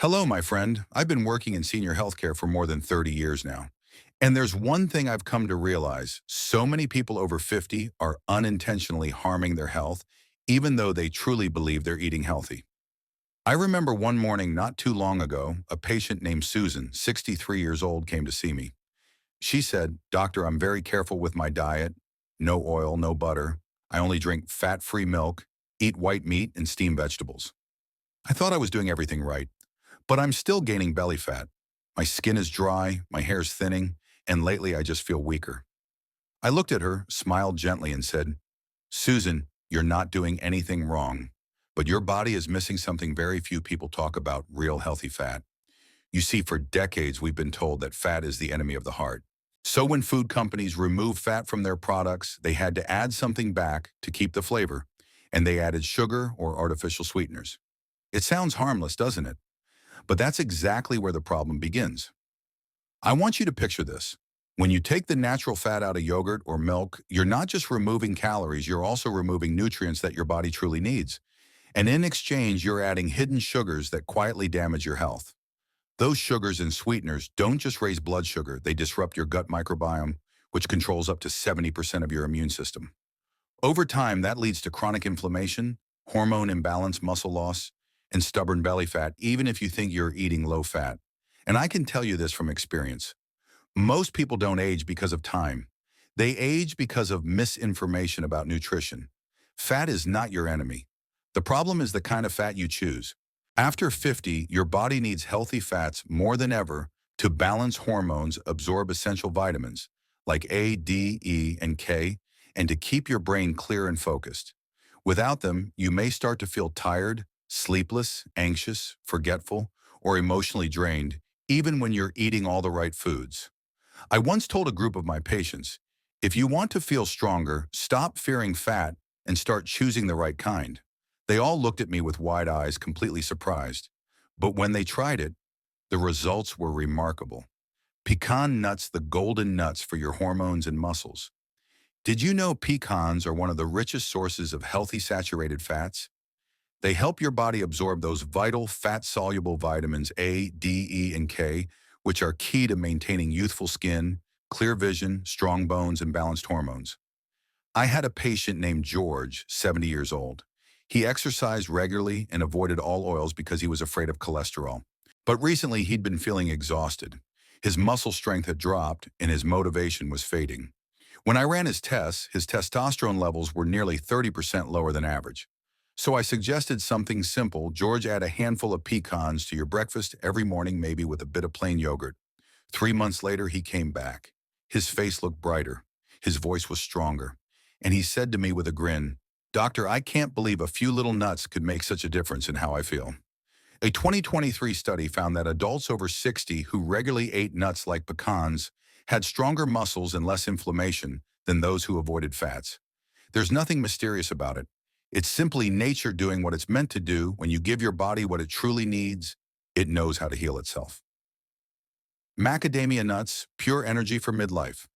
Hello, my friend. I've been working in senior healthcare for more than 30 years now. And there's one thing I've come to realize. So many people over 50 are unintentionally harming their health, even though they truly believe they're eating healthy. I remember one morning not too long ago, a patient named Susan, 63 years old, came to see me. She said, "Doctor, I'm very careful with my diet. No oil, no butter. I only drink fat-free milk, eat white meat, and steamed vegetables." I thought I was doing everything right. But I'm still gaining belly fat. My skin is dry, my hair's thinning, and lately I just feel weaker. I looked at her, smiled gently, and said, "Susan, you're not doing anything wrong, but your body is missing something very few people talk about: real healthy fat. You see, for decades we've been told that fat is the enemy of the heart. So when food companies remove fat from their products, they had to add something back to keep the flavor, and they added sugar or artificial sweeteners. It sounds harmless, doesn't it? But that's exactly where the problem begins. I want you to picture this. When you take the natural fat out of yogurt or milk, you're not just removing calories, you're also removing nutrients that your body truly needs. And in exchange, you're adding hidden sugars that quietly damage your health. Those sugars and sweeteners don't just raise blood sugar, they disrupt your gut microbiome, which controls up to 70% of your immune system. Over time, that leads to chronic inflammation, hormone imbalance, muscle loss, and stubborn belly fat, even if you think you're eating low fat. And I can tell you this from experience. Most people don't age because of time. They age because of misinformation about nutrition. Fat is not your enemy. The problem is the kind of fat you choose. After 50, your body needs healthy fats more than ever to balance hormones, absorb essential vitamins like A, D, E, and K, and to keep your brain clear and focused. Without them, you may start to feel tired, sleepless, anxious, forgetful, or emotionally drained, even when you're eating all the right foods. I once told a group of my patients, if you want to feel stronger, stop fearing fat and start choosing the right kind. They all looked at me with wide eyes, completely surprised. But when they tried it, the results were remarkable. Pecan nuts, the golden nuts for your hormones and muscles. Did you know pecans are one of the richest sources of healthy saturated fats? They help your body absorb those vital fat-soluble vitamins A, D, E, and K, which are key to maintaining youthful skin, clear vision, strong bones, and balanced hormones. I had a patient named George, 70 years old. He exercised regularly and avoided all oils because he was afraid of cholesterol. But recently he'd been feeling exhausted. His muscle strength had dropped and his motivation was fading. When I ran his tests, his testosterone levels were nearly 30% lower than average. So I suggested something simple. George, add a handful of pecans to your breakfast every morning, maybe with a bit of plain yogurt. 3 months later, he came back. His face looked brighter. His voice was stronger. And he said to me with a grin, "Doctor, I can't believe a few little nuts could make such a difference in how I feel." A 2023 study found that adults over 60 who regularly ate nuts like pecans had stronger muscles and less inflammation than those who avoided fats. There's nothing mysterious about it. It's simply nature doing what it's meant to do. When you give your body what it truly needs, it knows how to heal itself. Macadamia nuts, pure energy for midlife.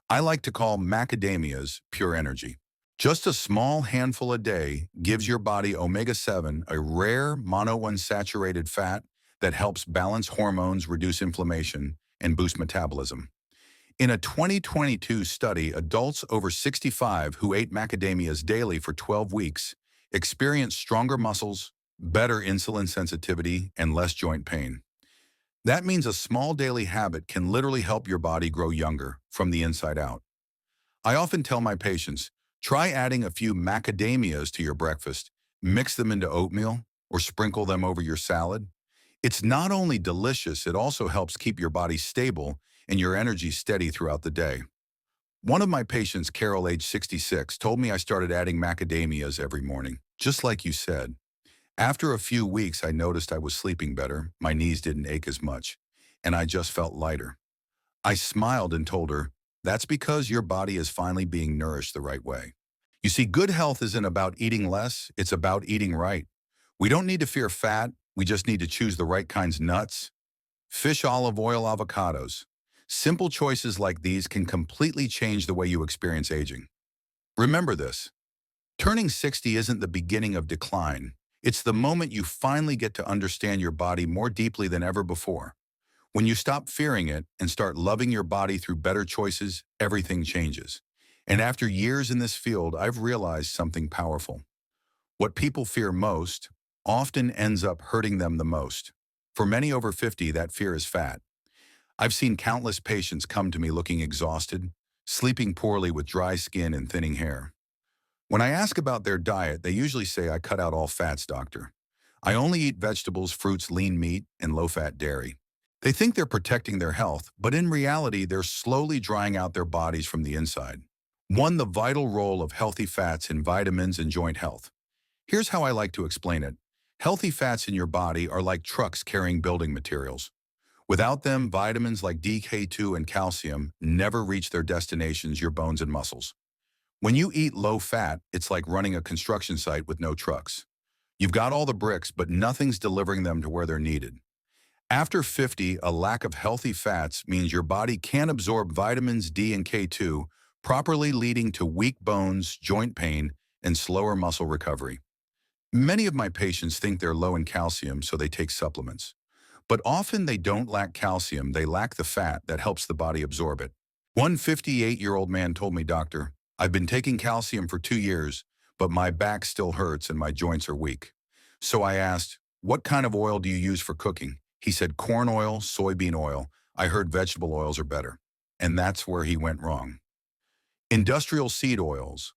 I like to call macadamias pure energy. Just a small handful a day gives your body omega-7, a rare monounsaturated fat that helps balance hormones, reduce inflammation, and boost metabolism. In a 2022 study, adults over 65 who ate macadamias daily for 12 weeks experienced stronger muscles, better insulin sensitivity, and less joint pain. That means a small daily habit can literally help your body grow younger from the inside out. I often tell my patients, try adding a few macadamias to your breakfast, mix them into oatmeal, or sprinkle them over your salad. It's not only delicious, it also helps keep your body stable and your energy steady throughout the day. One of my patients, Carol, age 66, told me I started adding macadamias every morning, just like you said. After a few weeks, I noticed I was sleeping better, my knees didn't ache as much, and I just felt lighter. I smiled and told her, that's because your body is finally being nourished the right way. You see, good health isn't about eating less, it's about eating right. We don't need to fear fat, we just need to choose the right kinds: nuts, fish, olive oil, avocados. Simple choices like these can completely change the way you experience aging. Remember this: turning 60 isn't the beginning of decline, It's the moment you finally get to understand your body more deeply than ever before. When you stop fearing it and start loving your body through better choices, everything changes. And after years in this field, I've realized something powerful. What people fear most often ends up hurting them the most. For many over 50, that fear is fat. I've seen countless patients come to me looking exhausted, sleeping poorly with dry skin and thinning hair. When I ask about their diet, they usually say, "I cut out all fats, doctor. I only eat vegetables, fruits, lean meat, and low-fat dairy." They think they're protecting their health, but in reality, they're slowly drying out their bodies from the inside. One, the vital role of healthy fats in vitamins and joint health. Here's how I like to explain it. Healthy fats in your body are like trucks carrying building materials. Without them, vitamins like DK2 and calcium never reach their destinations, your bones and muscles. When you eat low fat, it's like running a construction site with no trucks. You've got all the bricks, but nothing's delivering them to where they're needed. After 50, a lack of healthy fats means your body can't absorb vitamins D and K2 properly, leading to weak bones, joint pain, and slower muscle recovery. Many of my patients think they're low in calcium, so they take supplements. But often they don't lack calcium, they lack the fat that helps the body absorb it. One 58-year-old man told me, "Doctor, I've been taking calcium for 2 years, but my back still hurts and my joints are weak." So I asked, "What kind of oil do you use for cooking?" He said, "Corn oil, soybean oil. I heard vegetable oils are better." And that's where he went wrong. Industrial seed oils,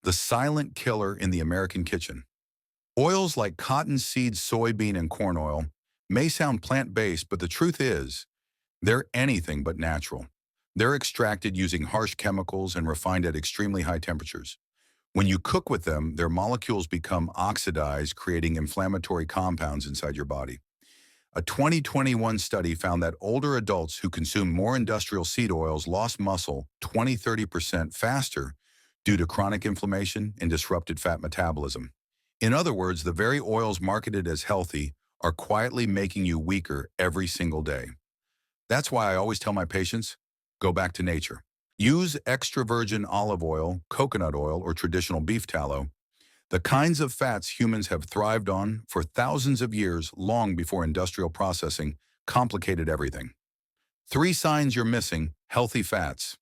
the silent killer in the American kitchen. Oils like cottonseed, soybean, and corn oil may sound plant-based, but the truth is, they're anything but natural. They're extracted using harsh chemicals and refined at extremely high temperatures. When you cook with them, their molecules become oxidized, creating inflammatory compounds inside your body. A 2021 study found that older adults who consumed more industrial seed oils lost muscle 20–30% faster due to chronic inflammation and disrupted fat metabolism. In other words, the very oils marketed as healthy are quietly making you weaker every single day. That's why I always tell my patients, go back to nature. Use extra virgin olive oil, coconut oil, or traditional beef tallow, the kinds of fats humans have thrived on for thousands of years, long before industrial processing complicated everything. 3 signs you're missing healthy fats.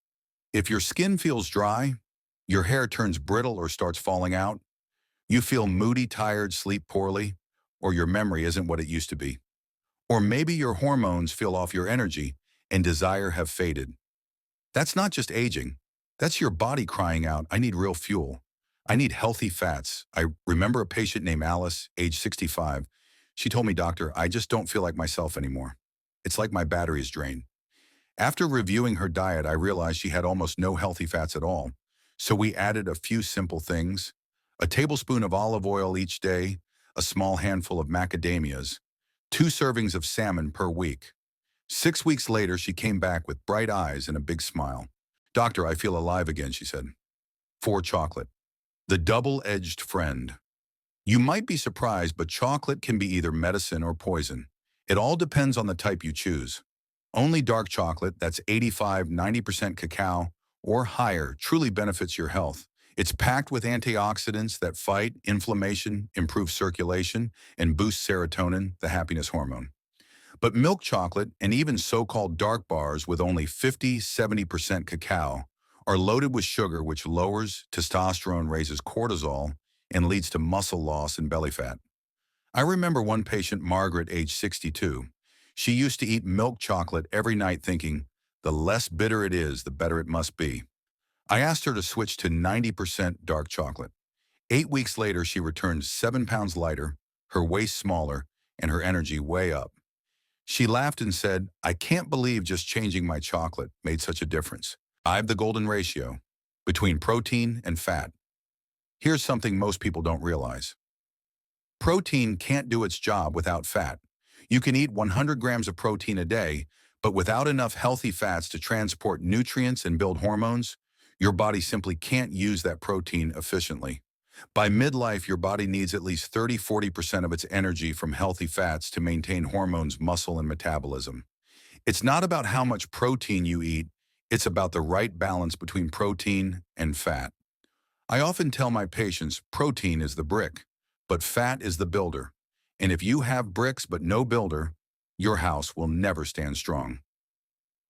If your skin feels dry, your hair turns brittle or starts falling out, you feel moody, tired, sleep poorly, or your memory isn't what it used to be. Or maybe your hormones feel off, your energy and desire have faded. That's not just aging. That's your body crying out, "I need real fuel. I need healthy fats." I remember a patient named Alice, age 65. She told me, "Doctor, I just don't feel like myself anymore. It's like my battery is drained." After reviewing her diet, I realized she had almost no healthy fats at all. So we added a few simple things: a tablespoon of olive oil each day, a small handful of macadamias, 2 servings of salmon per week. 6 weeks later, she came back with bright eyes and a big smile. "Doctor, I feel alive again," she said. 4, chocolate. The double-edged friend. You might be surprised, but chocolate can be either medicine or poison. It all depends on the type you choose. Only dark chocolate, that's 85–90% cacao or higher, truly benefits your health. It's packed with antioxidants that fight inflammation, improve circulation, and boost serotonin, the happiness hormone. But milk chocolate and even so-called dark bars with only 50–70% cacao are loaded with sugar, which lowers testosterone, raises cortisol, and leads to muscle loss and belly fat. I remember one patient, Margaret, age 62. She used to eat milk chocolate every night thinking, the less bitter it is, the better it must be. I asked her to switch to 90% dark chocolate. 8 weeks later, she returned 7 pounds lighter, her waist smaller, and her energy way up. She laughed and said, "I can't believe just changing my chocolate made such a difference. I have the golden ratio between protein and fat." Here's something most people don't realize. Protein can't do its job without fat. You can eat 100 grams of protein a day, but without enough healthy fats to transport nutrients and build hormones, your body simply can't use that protein efficiently. By midlife, your body needs at least 30–40% of its energy from healthy fats to maintain hormones, muscle, and metabolism. It's not about how much protein you eat, it's about the right balance between protein and fat. I often tell my patients protein is the brick, but fat is the builder. And if you have bricks but no builder, your house will never stand strong.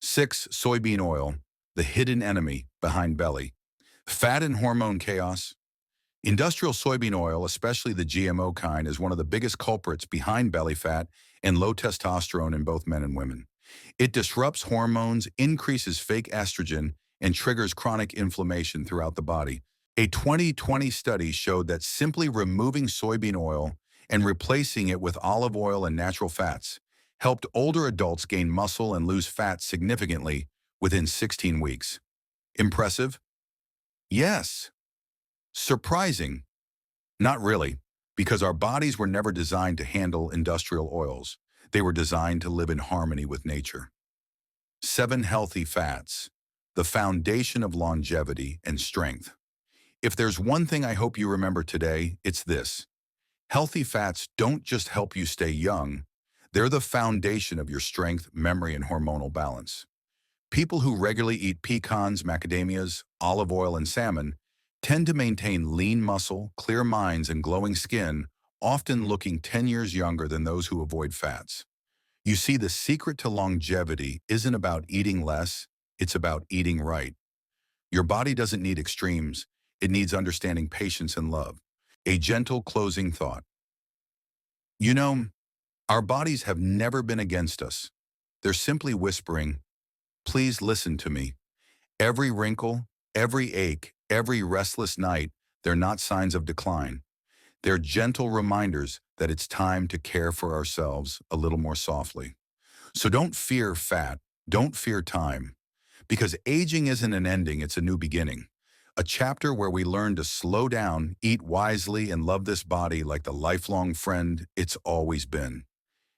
6. Soybean oil, the hidden enemy behind belly. Fat and hormone chaos. Industrial soybean oil, especially the GMO kind, is one of the biggest culprits behind belly fat and low testosterone in both men and women. It disrupts hormones, increases fake estrogen, and triggers chronic inflammation throughout the body. A 2020 study showed that simply removing soybean oil and replacing it with olive oil and natural fats helped older adults gain muscle and lose fat significantly within 16 weeks. Impressive? Yes. Surprising? Not really, because our bodies were never designed to handle industrial oils. They were designed to live in harmony with nature. 7. Healthy fats, the foundation of longevity and strength. If there's one thing I hope you remember today, it's this. Healthy fats don't just help you stay young, they're the foundation of your strength, memory, and hormonal balance. People who regularly eat pecans, macadamias, olive oil, and salmon tend to maintain lean muscle, clear minds, and glowing skin, often looking 10 years younger than those who avoid fats. You see, the secret to longevity isn't about eating less, it's about eating right. Your body doesn't need extremes, it needs understanding, patience, and love. A gentle closing thought. You know, our bodies have never been against us. They're simply whispering, please listen to me. Every wrinkle, every ache, every restless night, they're not signs of decline. They're gentle reminders that it's time to care for ourselves a little more softly. So don't fear fat, don't fear time, because aging isn't an ending, it's a new beginning. A chapter where we learn to slow down, eat wisely, and love this body like the lifelong friend it's always been.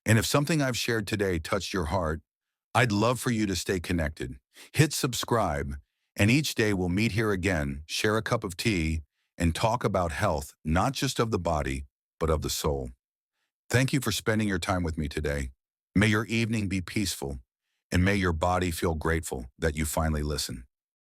And if something I've shared today touched your heart, I'd love for you to stay connected. Hit subscribe, and each day we'll meet here again, share a cup of tea, and talk about health, not just of the body, but of the soul. Thank you for spending your time with me today. May your evening be peaceful, and may your body feel grateful that you finally listened.